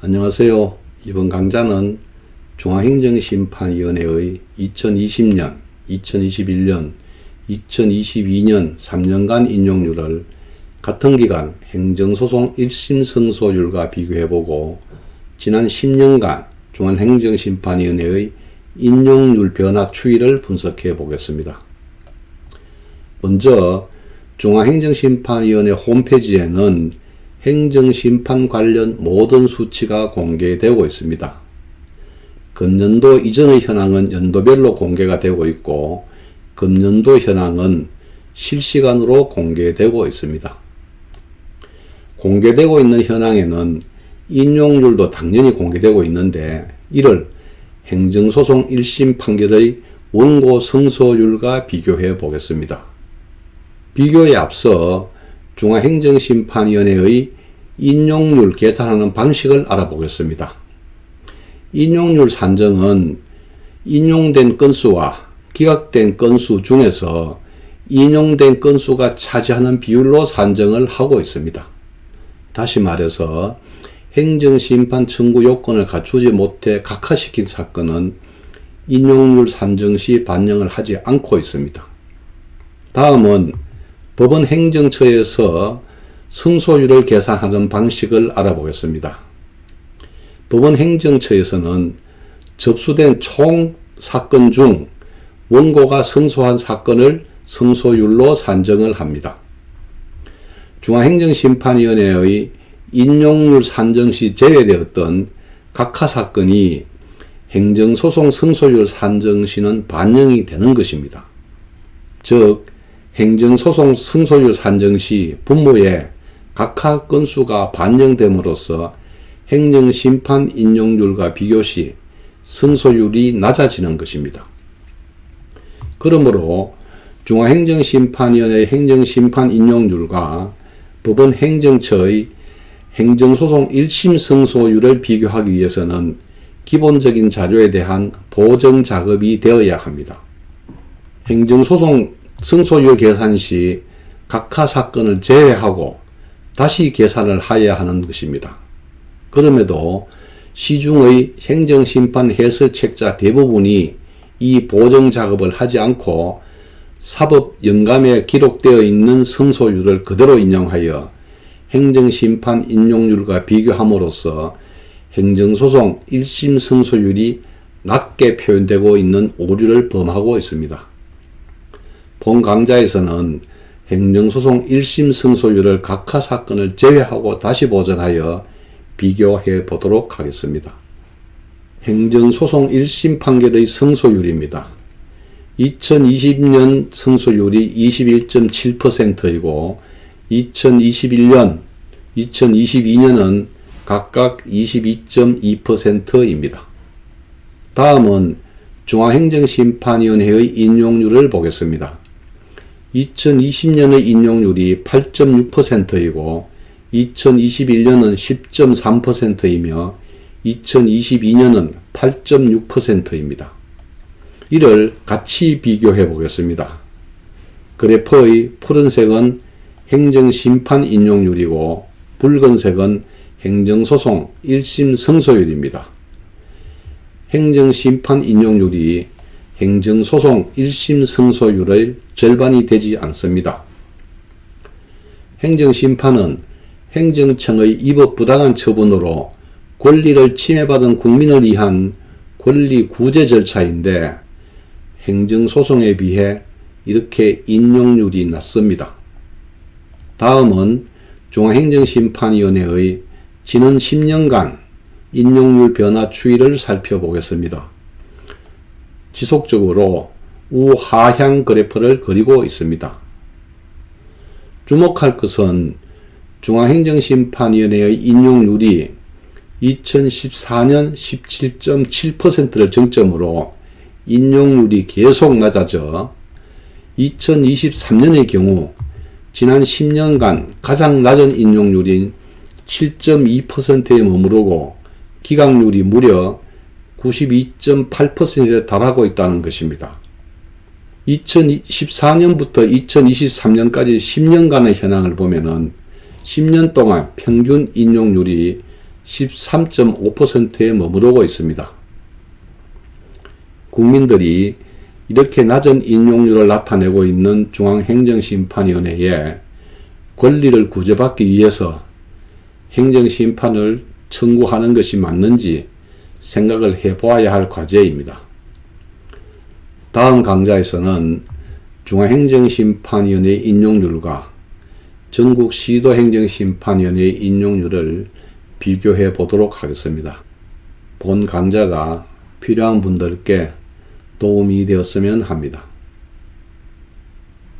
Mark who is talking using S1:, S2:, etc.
S1: 안녕하세요. 이번 강좌는 중앙행정심판위원회의 2020년, 2021년, 2022년 3년간 인용률을 같은 기간 행정소송 1심 승소율과 비교해보고 지난 10년간 중앙행정심판위원회의 인용률 변화 추이를 분석해 보겠습니다. 먼저 중앙행정심판위원회 홈페이지에는 행정심판 관련 모든 수치가 공개되고 있습니다. 금년도 이전의 현황은 연도별로 공개가 되고 있고 금년도 현황은 실시간으로 공개되고 있습니다. 공개되고 있는 현황에는 인용률도 당연히 공개되고 있는데 이를 행정소송 1심 판결의 원고 승소율과 비교해 보겠습니다. 비교에 앞서 중앙행정심판위원회의 인용률 계산하는 방식을 알아보겠습니다. 인용률 산정은 인용된 건수와 기각된 건수 중에서 인용된 건수가 차지하는 비율로 산정을 하고 있습니다. 다시 말해서 행정심판 청구 요건을 갖추지 못해 각하시킨 사건은 인용률 산정 시 반영을 하지 않고 있습니다. 다음은 법원 행정처에서 승소율을 계산하는 방식을 알아보겠습니다. 법원 행정처에서는 접수된 총 사건 중 원고가 승소한 사건을 승소율로 산정을 합니다. 중앙행정심판위원회의 인용률 산정 시 제외되었던 각하 사건이 행정소송 승소율 산정 시는 반영이 되는 것입니다. 즉 행정소송 승소율 산정 시 분모에 각하 건수가 반영됨으로써 행정심판 인용률과 비교시 승소율이 낮아지는 것입니다. 그러므로 중앙행정심판위원회 행정심판 인용률과 법원 행정처의 행정소송 1심 승소율을 비교하기 위해서는 기본적인 자료에 대한 보정 작업이 되어야 합니다. 행정소송 승소율 계산 시 각하 사건을 제외하고 다시 계산을 하여야 하는 것입니다. 그럼에도 시중의 행정심판 해설책자 대부분이 이 보정 작업을 하지 않고 사법영감에 기록되어 있는 승소율을 그대로 인용하여 행정심판 인용률과 비교함으로써 행정소송 1심 승소율이 낮게 표현되고 있는 오류를 범하고 있습니다. 본 강좌에서는 행정소송 1심 승소율을 각하 사건을 제외하고 다시 보전하여 비교해 보도록 하겠습니다. 행정소송 1심 판결의 승소율입니다. 2020년 승소율이 21.7%이고 2021년, 2022년은 각각 22.2%입니다. 다음은 중앙행정심판위원회의 인용률을 보겠습니다. 2020년의 인용률이 8.6%이고 2021년은 10.3%이며 2022년은 8.6%입니다. 이를 같이 비교해 보겠습니다. 그래프의 푸른색은 행정심판 인용률이고 붉은색은 행정소송 1심 승소율입니다. 행정심판 인용률이 행정소송 1심 승소율의 절반이 되지 않습니다. 행정심판은 행정청의 위법 부당한 처분으로 권리를 침해받은 국민을 위한 권리 구제 절차인데 행정소송에 비해 이렇게 인용률이 낮습니다. 다음은 중앙행정심판위원회의 지난 10년간 인용률 변화 추이를 살펴보겠습니다. 지속적으로 우하향 그래프를 그리고 있습니다. 주목할 것은 중앙행정심판위원회의 인용률이 2014년 17.7%를 정점으로 인용률이 계속 낮아져 2023년의 경우 지난 10년간 가장 낮은 인용률인 7.2%에 머무르고 기각률이 무려 92.8%에 달하고 있다는 것입니다. 2014년부터 2023년까지 10년간의 현황을 보면은 10년 동안 평균 인용률이 13.5%에 머무르고 있습니다. 국민들이 이렇게 낮은 인용률을 나타내고 있는 중앙행정심판위원회에 권리를 구제받기 위해서 행정심판을 청구하는 것이 맞는지 생각을 해보아야 할 과제입니다. 다음 강좌에서는 중앙행정심판위원회의 인용률과 전국 시도행정심판위원회의 인용률을 비교해 보도록 하겠습니다. 본 강좌가 필요한 분들께 도움이 되었으면 합니다.